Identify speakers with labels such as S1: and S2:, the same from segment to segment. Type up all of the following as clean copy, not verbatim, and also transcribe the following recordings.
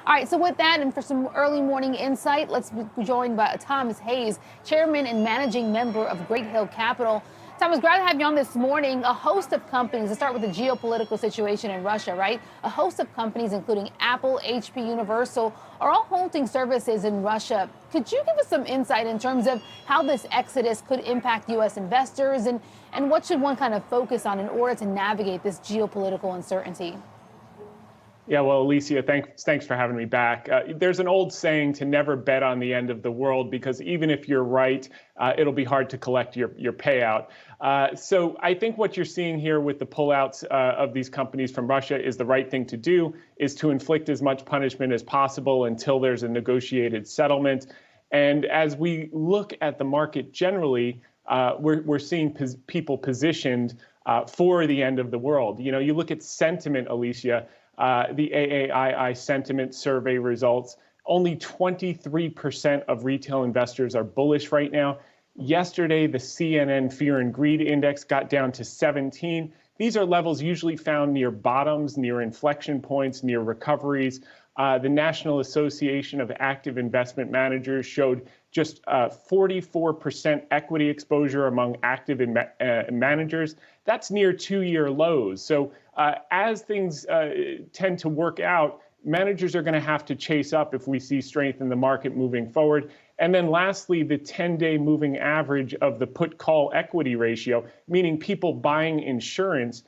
S1: All right, so with that, and for some early morning insight, let's be joined by Thomas Hayes, Chairman and Managing Member of Great Hill Capital. Thomas, glad to have you on this morning. A host of companies, let's start with the geopolitical situation in Russia, right? A host of companies, including Apple, HP, Universal, are all halting services in Russia. Could you give us some insight in terms of how this exodus could impact U.S. investors, and what should one kind of focus on in order to navigate this geopolitical uncertainty?
S2: Yeah, well, Alicia, thanks for having me back. There's an old saying to never bet on the end of the world, because even if you're right, it'll be hard to collect your payout. So I think what you're seeing here with the pullouts of these companies from Russia is the right thing to do, is to inflict as much punishment as possible until there's a negotiated settlement. And as we look at the market generally, we're seeing people positioned for the end of the world. You know, you look at sentiment, Alicia. The AAII sentiment survey results, only 23% of retail investors are bullish right now. Yesterday, the CNN Fear and Greed Index got down to 17. These are levels usually found near bottoms, near inflection points, near recoveries. The National Association of Active Investment Managers showed just 44% equity exposure among active managers. That's near two-year lows. So as things tend to work out, managers are going to have to chase up if we see strength in the market moving forward. And then lastly, the 10-day moving average of the put-call equity ratio, meaning people buying insurance,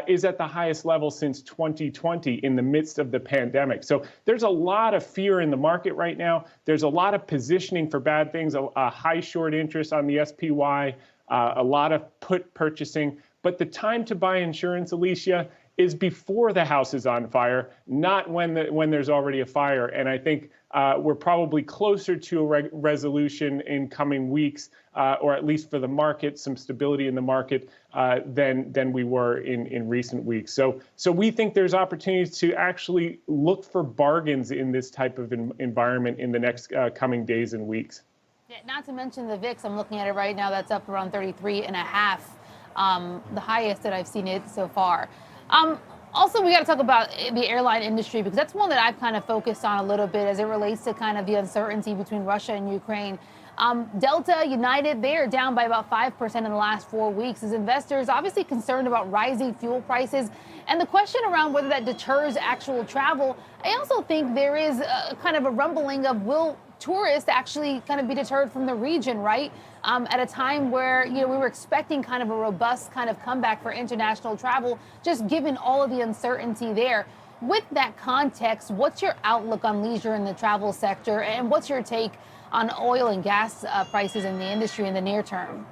S2: is at the highest level since 2020 in the midst of the pandemic. So there's a lot of fear in the market right now. There's a lot of positioning for bad things, a high short interest on the SPY, a lot of put purchasing. But the time to buy insurance, Alicia, is before the house is on fire, not when there's already a fire. And I think we're probably closer to a resolution in coming weeks, or at least for the market, some stability in the market than we were in recent weeks. So we think there's opportunities to actually look for bargains in this type of environment in the next coming days and weeks.
S1: Yeah, not to mention the VIX, I'm looking at it right now, that's up around 33 and a half, the highest that I've seen it so far. Also, we got to talk about the airline industry, because that's one that I've kind of focused on a little bit as it relates to kind of the uncertainty between Russia and Ukraine. Delta, United, they are down by about 5% in the last 4 weeks, as investors obviously concerned about rising fuel prices and the question around whether that deters actual travel. I also think there is a kind of a rumbling of, will tourists actually kind of be deterred from the region, right? At a time where, we were expecting kind of a robust kind of comeback for international travel, just given all of the uncertainty there. With that context, what's your outlook on leisure in the travel sector, and what's your take on oil and gas prices in the industry in the near term?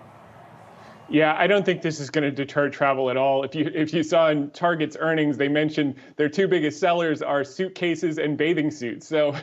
S2: Yeah, I don't think this is going to deter travel at all. If you saw in Target's earnings, they mentioned their two biggest sellers are suitcases and bathing suits. So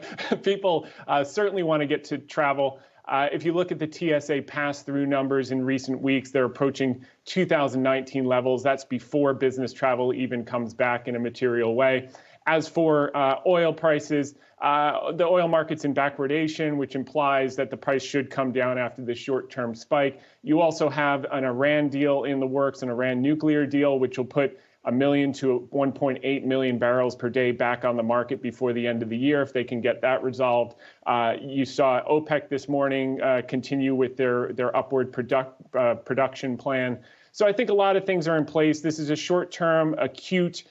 S2: people certainly want to get to travel. If you look at the TSA pass-through numbers in recent weeks, they're approaching 2019 levels. That's before business travel even comes back in a material way. As for oil prices, the oil market's in backwardation, which implies that the price should come down after the short-term spike. You also have an Iran deal in the works, an Iran nuclear deal, which will put 1 million to 1.8 million barrels per day back on the market before the end of the year, if they can get that resolved. You saw OPEC this morning continue with their upward production plan. So I think a lot of things are in place. This is a short-term, acute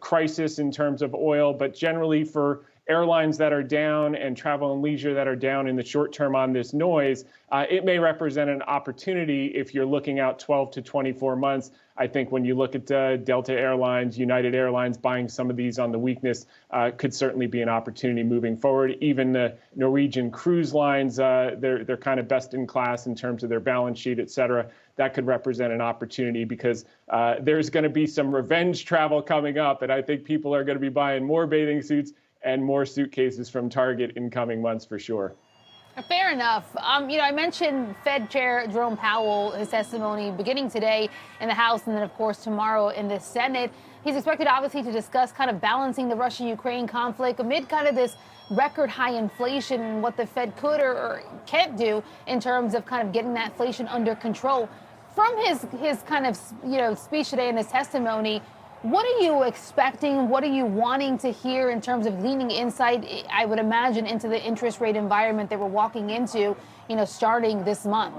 S2: crisis in terms of oil, but generally for airlines that are down and travel and leisure that are down in the short term on this noise, it may represent an opportunity if you're looking out 12 to 24 months. I think when you look at Delta Airlines, United Airlines buying some of these on the weakness could certainly be an opportunity moving forward. Even the Norwegian cruise lines, they're kind of best in class in terms of their balance sheet, et cetera. That could represent an opportunity, because there's going to be some revenge travel coming up, and I think people are going to be buying more bathing suits and more suitcases from Target in coming months for sure.
S1: Fair enough. I mentioned Fed Chair Jerome Powell, his testimony beginning today in the House and then, of course, tomorrow in the Senate. He's expected, obviously, to discuss kind of balancing the Russia-Ukraine conflict amid kind of this record high inflation and what the Fed could or can't do in terms of kind of getting that inflation under control. From his kind of, speech today and his testimony, What are you expecting? What are you wanting to hear in terms of gleaning insight, I would imagine, into the interest rate environment that we're walking into, starting this month?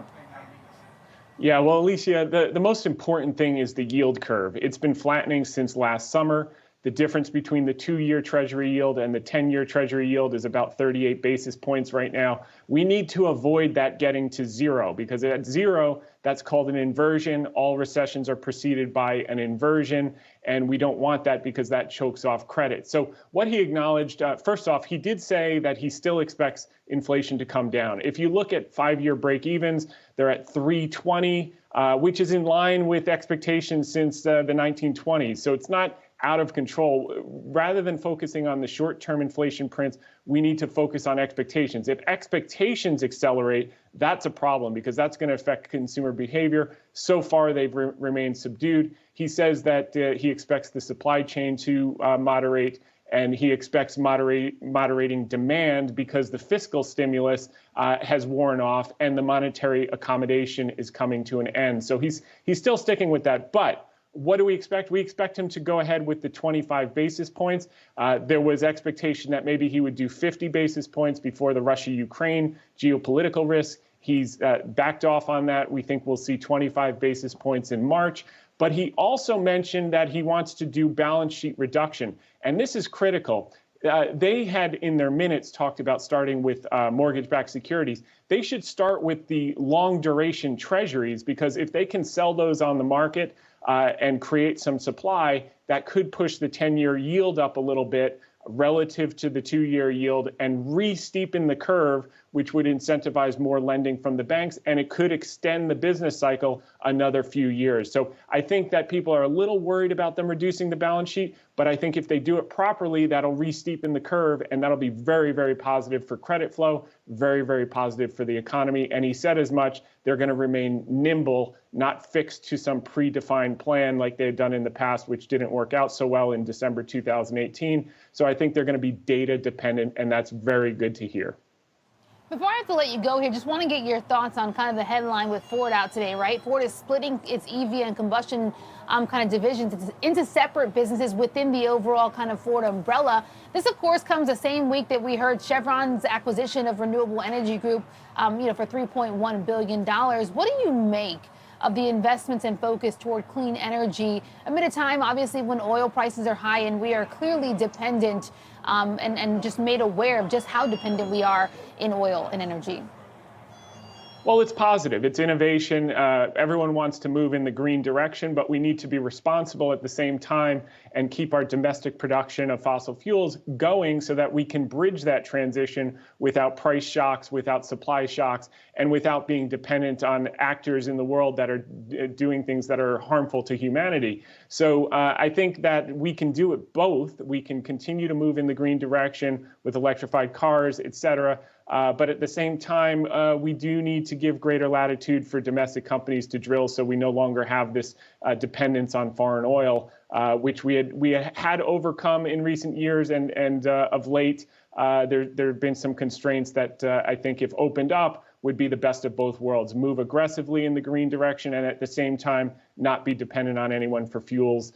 S2: Yeah, well, Alicia, the most important thing is the yield curve. It's been flattening since last summer. The difference between the 2-year Treasury yield and the 10-year Treasury yield is about 38 basis points right now. We need to avoid that getting to zero, because at zero, that's called an inversion. All recessions are preceded by an inversion, and we don't want that because that chokes off credit. So what he acknowledged, first off, he did say that he still expects inflation to come down. If you look at 5-year break-evens, they're at 320, which is in line with expectations since the 1920s. So it's not out of control. Rather than focusing on the short-term inflation prints, we need to focus on expectations. If expectations accelerate, that's a problem, because that's going to affect consumer behavior. So far, they've remained subdued. He says that he expects the supply chain to moderate, and he expects moderating demand because the fiscal stimulus has worn off and the monetary accommodation is coming to an end. So he's still sticking with that. But what do we expect? We expect him to go ahead with the 25 basis points. There was expectation that maybe he would do 50 basis points before the Russia-Ukraine geopolitical risk. He's backed off on that. We think we'll see 25 basis points in March. But he also mentioned that he wants to do balance sheet reduction. And this is critical. They had in their minutes talked about starting with mortgage-backed securities. They should start with the long duration treasuries, because if they can sell those on the market and create some supply, that could push the 10-year yield up a little bit relative to the 2-year yield and re-steepen the curve, which would incentivize more lending from the banks, and it could extend the business cycle another few years. So I think that people are a little worried about them reducing the balance sheet, but I think if they do it properly, that'll re-steepen the curve, and that'll be very, very positive for credit flow, very, very positive for the economy. And he said as much. They're going to remain nimble, not fixed to some predefined plan like they had done in the past, which didn't work out so well in December 2018. So I think they're going to be data dependent, and that's very good to hear.
S1: Before I have to let you go here, just want to get your thoughts on kind of the headline with Ford out today, right? Ford is splitting its EV and combustion kind of divisions into separate businesses within the overall kind of Ford umbrella. This, of course, comes the same week that we heard Chevron's acquisition of Renewable Energy Group, for $3.1 billion. What do you make of the investments and focus toward clean energy amid a time, obviously, when oil prices are high and we are clearly dependent and just made aware of just how dependent we are in oil and energy?
S2: Well, it's positive. It's innovation. Everyone wants to move in the green direction, but we need to be responsible at the same time and keep our domestic production of fossil fuels going so that we can bridge that transition without price shocks, without supply shocks, and without being dependent on actors in the world that are doing things that are harmful to humanity. So I think that we can do it both. We can continue to move in the green direction with electrified cars, et cetera. But at the same time, we do need to give greater latitude for domestic companies to drill, so we no longer have this dependence on foreign oil, which we had overcome in recent years, and of late there have been some constraints that I think, if opened up, would be the best of both worlds. Move aggressively in the green direction, and at the same time not be dependent on anyone for fuels